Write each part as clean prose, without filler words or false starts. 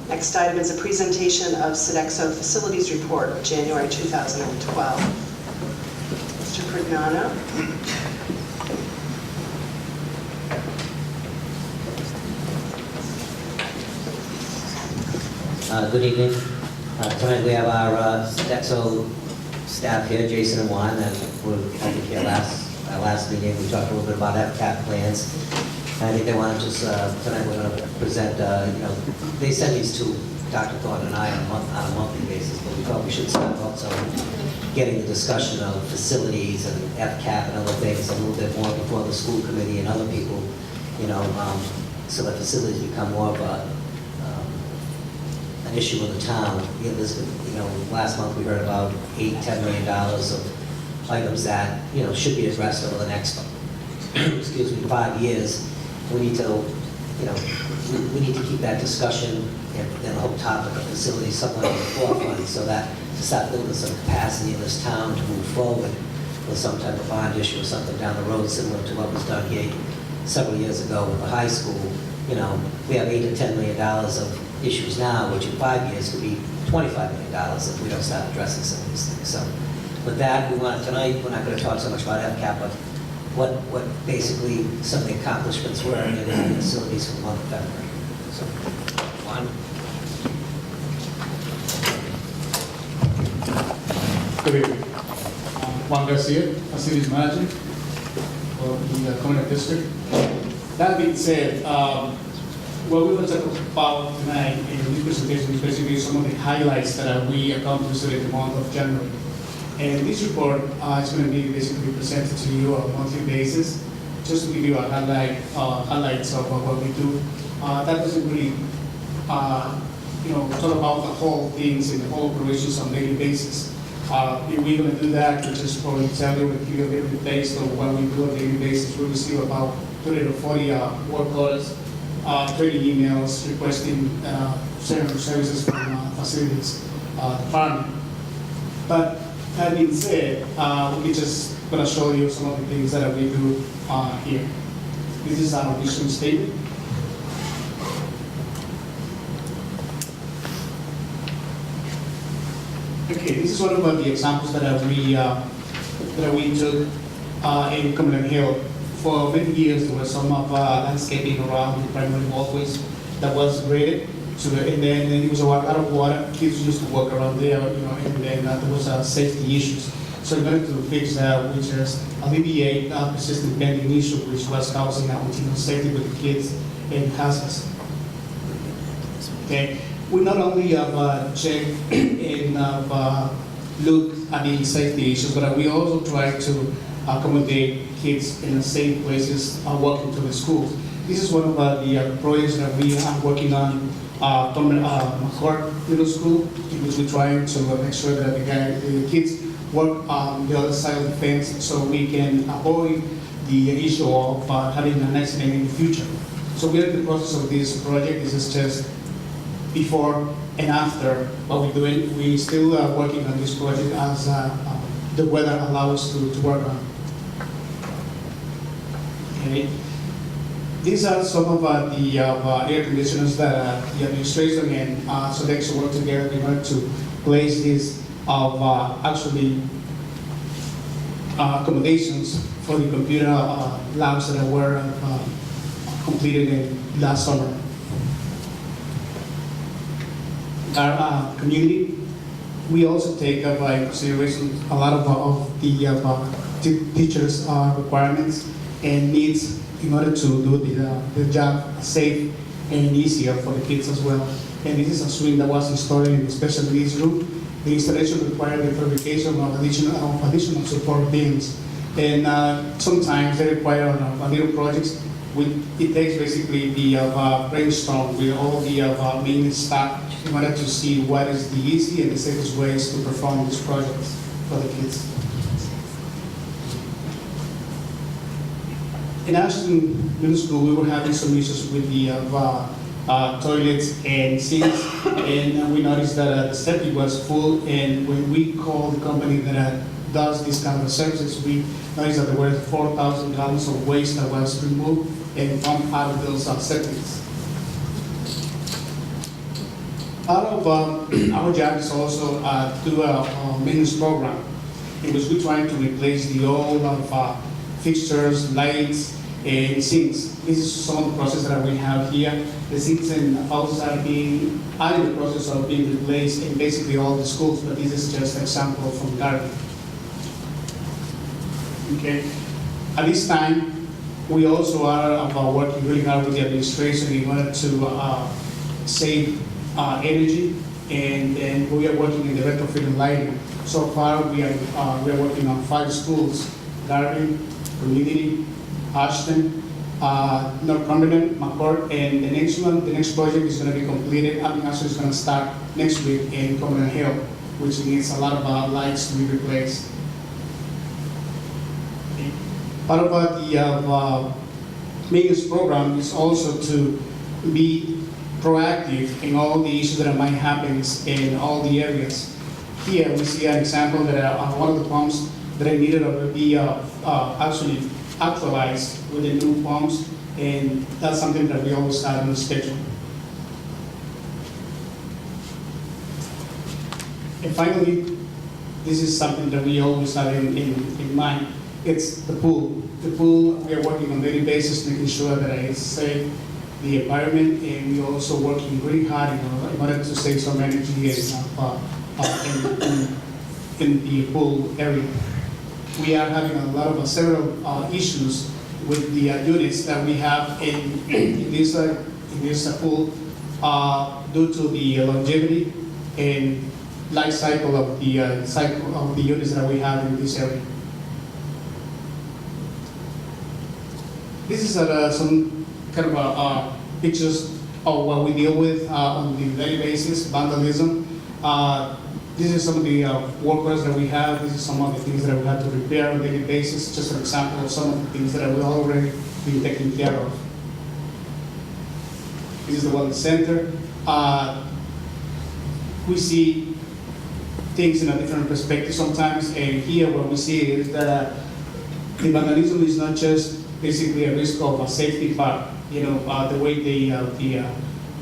Next item is a presentation of Sodexo Facilities Report of January 2012. Mr. Prignano. Good evening. Tonight we have our Sodexo staff here, Jason and Juan, and we're over here our last meeting. We talked a little bit about FCAP plans. I think they want to just, tonight we're going to present, they send these to Dr. Thorne and I on a monthly basis, but we thought we should start also getting the discussion of facilities and FCAP and other things a little bit more before the school committee and other people, so that facilities become more of an issue in the town. Last month we heard about $8–10 million of items that, should be addressed over the next, 5 years. We need to, we need to keep that discussion and the whole topic of facilities somewhat on the forefront, so that to start building some capacity in this town to move forward with some type of bond issue or something down the road, similar to what was done here several years ago with the high school. We have $8–10 million of issues now, which in 5 years could be $25 million if we don't start addressing some of these things. So with that, tonight, we're not going to talk so much about FCAP, but what basically some of the accomplishments were in the facilities for the month of February. So, Juan. Good evening. Juan Garcia, Facilities Manager for the Community District. That being said, what we will talk about tonight in this presentation is basically some of the highlights that we accomplished during the month of January. And this report is going to be basically presented to you on a monthly basis, just to give you a highlights of what we do. That doesn't really, talk about the whole things and the whole operations on a daily basis. If we're going to do that, we just probably tell you, we'll give you a little bit based on what we do on a daily basis. We receive about 30 to 40 work orders, 30 emails requesting certain services from facilities department. But that being said, we're just going to show you some of the things that we do here. This is our mission statement. Okay, this is one of the examples that we took in Cumberland Hill. For many years, there was some of landscaping around the primary walkways that was graded. And then it was a lot of water. Kids used to walk around there, and then there was safety issues. So we wanted to fix that, which is alleviate persistent pending issue, which was causing continual safety with the kids and hazards. Okay, we not only have checked and looked at the safety issues, but we also try to accommodate kids in the safe places walking to the schools. This is one of the projects that we are working on. McCourt Middle School, in which we're trying to make sure that the kids work on the other side of the fence, so we can avoid the issue of having an accident in the future. So we're in the process of this project. This is just before and after what we're doing. We still are working on this project as the weather allows us to work on. Okay. These are some of the air conditioners that the administration and Sodexo work together in order to place these actually accommodations for the computer labs that were completed in last summer. Our community, we also take up in consideration a lot of the teachers' requirements and needs in order to do the job safe and easier for the kids as well. And this is a swing that was installed in the special needs room. The installation required the fabrication of additional support beams. And sometimes they require little projects. It takes basically the brainstorm with all the maintenance staff in order to see what is the easy and the safest ways to perform these projects for the kids. In Ashton Middle School, we were having some issues with the toilets and sinks, and we noticed that the septic was full, and when we called the company that does this kind of services, we noticed that there were 4,000 gallons of waste that was removed and pumped out of those septics. Part of our job is also do a maintenance program, in which we're trying to replace the old fixtures, lights, and sinks. This is some of the process that we have here. The sinks and houses are in the process of being replaced in basically all the schools, but this is just an example from Garden. Okay. At this time, we also are working really hard with the administration in order to save energy, and then we are working in the retrofit and lighting. So far, we are working on 5 schools: Garden, Community, Ashton, North Prominent, McCourt, and the next project is going to be completed. I mean, actually, it's going to start next week in Covenant Hill, which needs a lot of lights to be replaced. Part of the maintenance program is also to be proactive in all the issues that might happen in all the areas. Here we see an example that one of the pumps that I needed to be actually actualized with the new pumps, and that's something that we always have on the schedule. And finally, this is something that we always have in mind. It's the pool. The pool, we are working on a daily basis, making sure that it's safe, the environment, and we're also working really hard in order to save some energy in the pool area. We are having a lot of several issues with the units that we have in this pool due to the longevity and life cycle of the units that we have in this area. This is some kind of pictures of what we deal with on the daily basis: vandalism. This is some of the workers that we have. This is some of the things that we have to repair on a daily basis. Just an example of some of the things that we already been taken care of. This is the wellness center. We see things in a different perspective sometimes, and here what we see is that the vandalism is not just basically a risk of safety, but the way the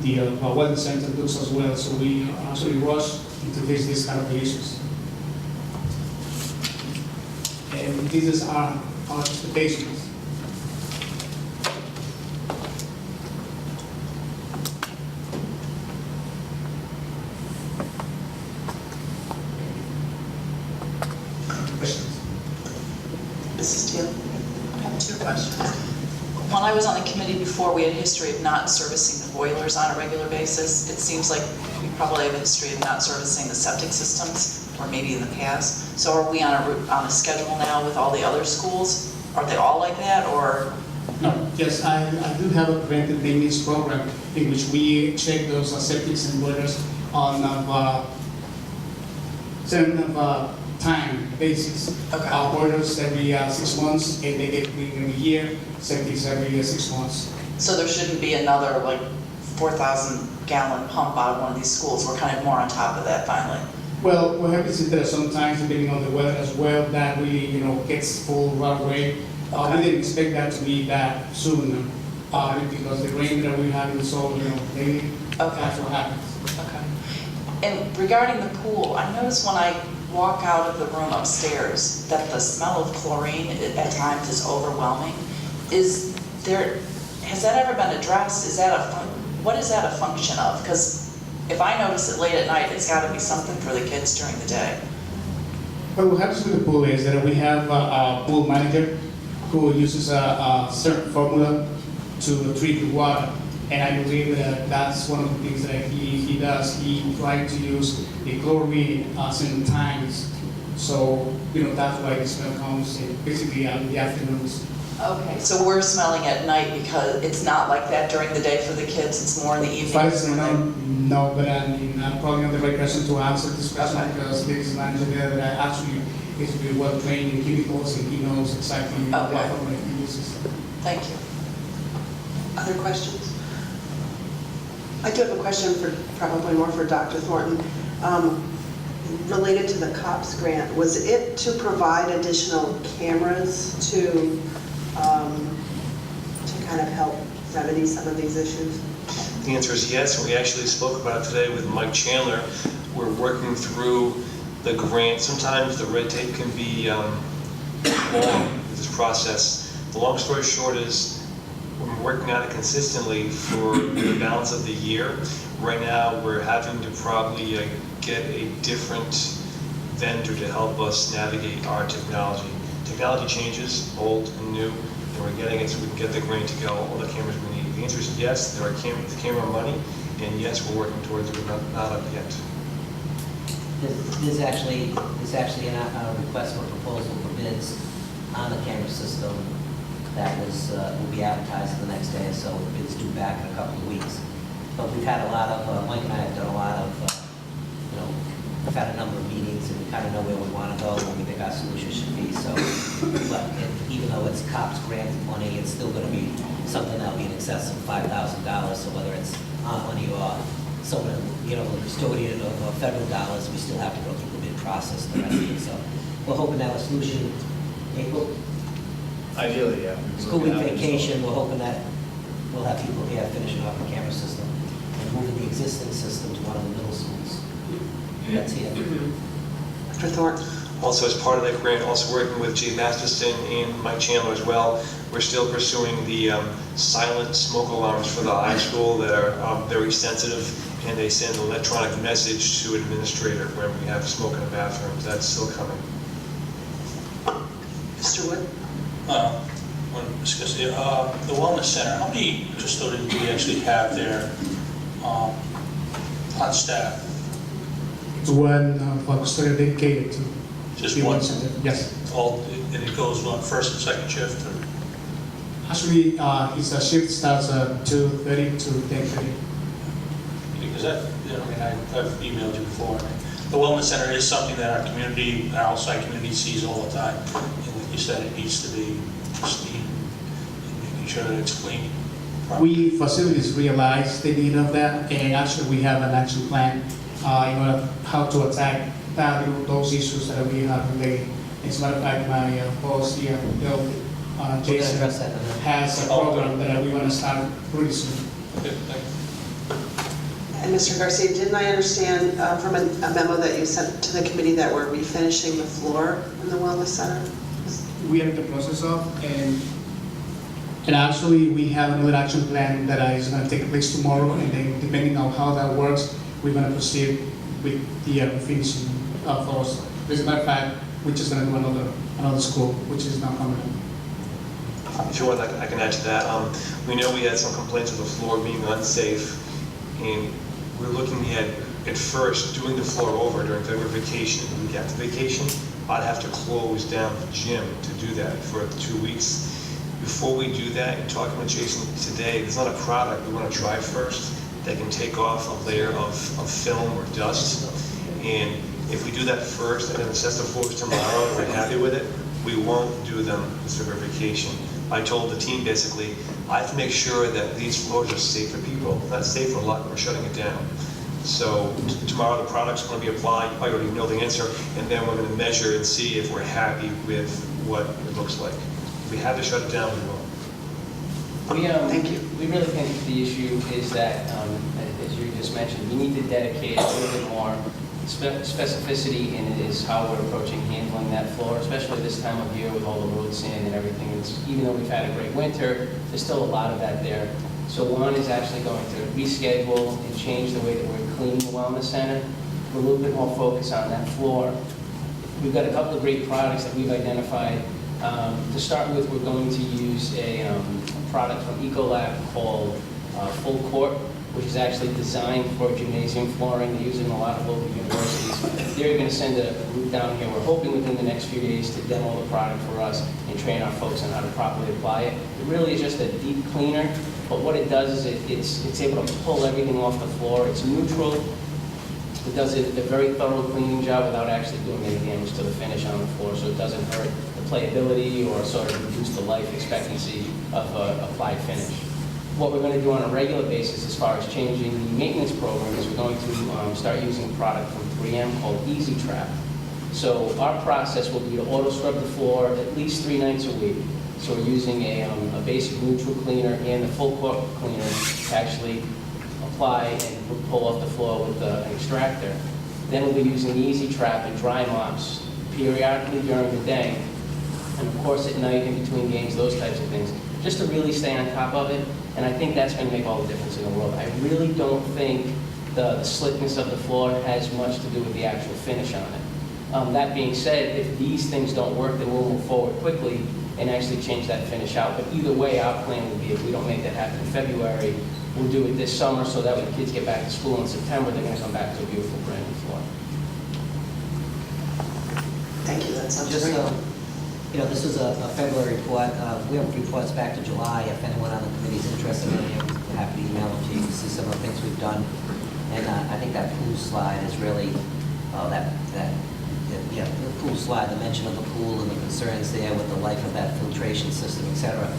wellness center looks as well. So we actually rush to face these kind of issues. And this is our expectations. Questions? Mrs. Teal? I have 2 questions. When I was on the committee before, we had a history of not servicing the boilers on a regular basis. It seems like we probably have a history of not servicing the septic systems, or maybe in the past. So are we on a schedule now with all the other schools? Are they all like that, or? No, yes, I do have a preventive maintenance program in which we check those septics and boilers on certain time basis. Okay. Boilers every 6 months, and they get cleaned every year. Septics every 6 months. So there shouldn't be another 4,000 gallon pump out of one of these schools. We're kind of more on top of that finally. Well, what happens is that sometimes, depending on the weather as well, that really gets full right away. Okay. We didn't expect that to be that soon because the rain that we have in the soil, lately, that's what happens. Okay. And regarding the pool, I noticed when I walk out of the room upstairs that the smell of chlorine at times is overwhelming. Has that ever been addressed? What is that a function of? Because if I notice it late at night, it's got to be something for the kids during the day. Well, what happens with the pool is that we have a pool manager who uses a certain formula to treat the water. And I believe that that's one of the things that he does. He tries to use the chlorine certain times. So, that's why the smell comes in basically in the afternoons. Okay, so we're smelling at night because it's not like that during the day for the kids, it's more in the evening? No, but I'm probably not the right person to answer this question because there is a manager there that actually is really well trained in chemicals and he knows exactly what formula he uses. Thank you. Other questions? I do have a question probably more for Dr. Thornton. Related to the COPS grant, was it to provide additional cameras to kind of help remedy some of these issues? The answer is yes, and we actually spoke about it today with Mike Chandler. We're working through the grant. Sometimes the red tape can be long with this process. The long story short is we're working on it consistently for the balance of the year. Right now, we're having to probably get a different vendor to help us navigate our technology. Technology changes, old and new, and we're getting it so we can get the grant to go, all the cameras we need. The answer is yes, there are the camera money, and yes, we're working towards it, but not up yet. There's actually a request for proposal for bids on the camera system that will be advertised the next day, so bids due back in a couple of weeks. But we've had a lot of, Mike and I have done a lot of, we've had a number of meetings and we kind of know where we want to go, what we think our solution should be. So, but even though it's COPS grant money, it's still going to be something that'll be in excess of $5,000. So whether it's our money or someone, the custodian of federal dollars, we still have to go through the bid process, the rest of it. So we're hoping to have a solution April. Ideally, yeah. School week vacation, we're hoping that we'll have people here finishing off the camera system and moving the existing system to one of the middle schools. That's it. Dr. Thornton? Also, as part of that grant, also working with Jay Masterson and Mike Chandler as well, we're still pursuing the silent smoke alarms for the high school that are very sensitive, and they send an electronic message to an administrator when we have smoke in the bathrooms. That's still coming. Mr. Wood? Want to discuss the Wellness Center. How many custodians do we actually have there on staff? It's one custodian dedicated to Just the one? center. Yes. And it goes on first and second shift? Or? Actually, his shift starts at 2:30 to 10:30. Because I've emailed you before. The Wellness Center is something that our community, our outside community sees all the time. And like you said, it needs to be pristine and making sure that it's clean. We facilities realize the need of that, and actually we have an action plan in order how to attack those issues that we have related. As a matter of fact, my boss here, Jason, address that in a minute. has a program that we want to start pretty soon. Okay, thank you. And Mr. Garcia, didn't I understand from a memo that you sent to the committee that we're refinishing the floor in the Wellness Center? We are in the process of, and actually we have another action plan that is going to take place tomorrow, and then depending on how that works, we're going to proceed with the finishing of ours. As a matter of fact, we're just going to do another school, which is now coming up. If you want, I can add to that. We know we had some complaints of the floor being unsafe, and we're looking at first doing the floor over during February vacation. The week after vacation, I'd have to close down the gym to do that for 2 weeks. Before we do that, and talking with Jason today, there's not a product we want to try first that can take off a layer of film or dust. And if we do that first and then assess the floors tomorrow and we're happy with it, we won't do them this February vacation. I told the team basically, I have to make sure that these floors are safe for people. If not safe for luck, we're shutting it down. So tomorrow the product's going to be applied. You probably already know the answer, and then we're going to measure and see if we're happy with what it looks like. If we have to shut it down, we will. Thank you. We really think the issue is that, as you just mentioned, we need to dedicate a little bit more specificity in it is how we're approaching handling that floor, especially this time of year with all the road sand and everything. Even though we've had a great winter, there's still a lot of that there. So Juan is actually going to reschedule and change the way that we're cleaning the Wellness Center. We're a little bit more focused on that floor. We've got a couple of great products that we've identified. To start with, we're going to use a product from Ecolab called Full Court, which is actually designed for gymnasium flooring. They use it in a lot of local universities. They're going to send a group down here. We're hoping within the next few days to demo the product for us and train our folks on how to properly apply it. It really is just a deep cleaner, but what it does is it's able to pull everything off the floor. It's neutral. It does a very thorough cleaning job without actually doing any damage to the finish on the floor, so it doesn't hurt the playability or sort of reduce the life expectancy of applied finish. What we're going to do on a regular basis as far as changing the maintenance program is we're going to start using a product from 3M called Easy Trap. So our process will be to auto scrub the floor at least 3 nights a week. So we're using a basic neutral cleaner and the full court cleaner to actually apply and pull off the floor with an extractor. Then we'll be using the Easy Trap and dry mops periodically during the day, and of course at night in between games, those types of things, just to really stay on top of it. And I think that's going to make all the difference in the world. I really don't think the slickness of the floor has much to do with the actual finish on it. That being said, if these things don't work, then we'll move forward quickly and actually change that finish out. But either way, our plan will be, if we don't make that happen in February, we'll do it this summer so that when kids get back to school in September, they're going to come back to a beautiful brand new floor. Thank you, that sounds Just, great. this is a February report. We have reports back to July. If anyone on the committee is interested in it, we're happy to email them to you to see some of the things we've done. And I think that pool slide is really, the pool slide, the mention of the pool and the concerns there with the life of that filtration system, et cetera,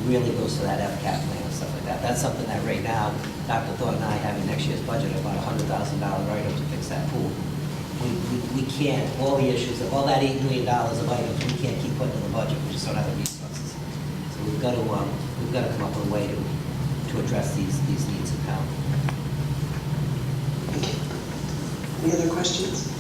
really goes to that FCAP plan and stuff like that. That's something that right now, Dr. Thornton and I have in next year's budget about $100,000 item to fix that pool. We can't, all the issues, all that $8 million of items, we can't keep putting in the budget, we just don't have the resources. So we've got to come up with a way to address these needs in town. Thank you. Any other questions?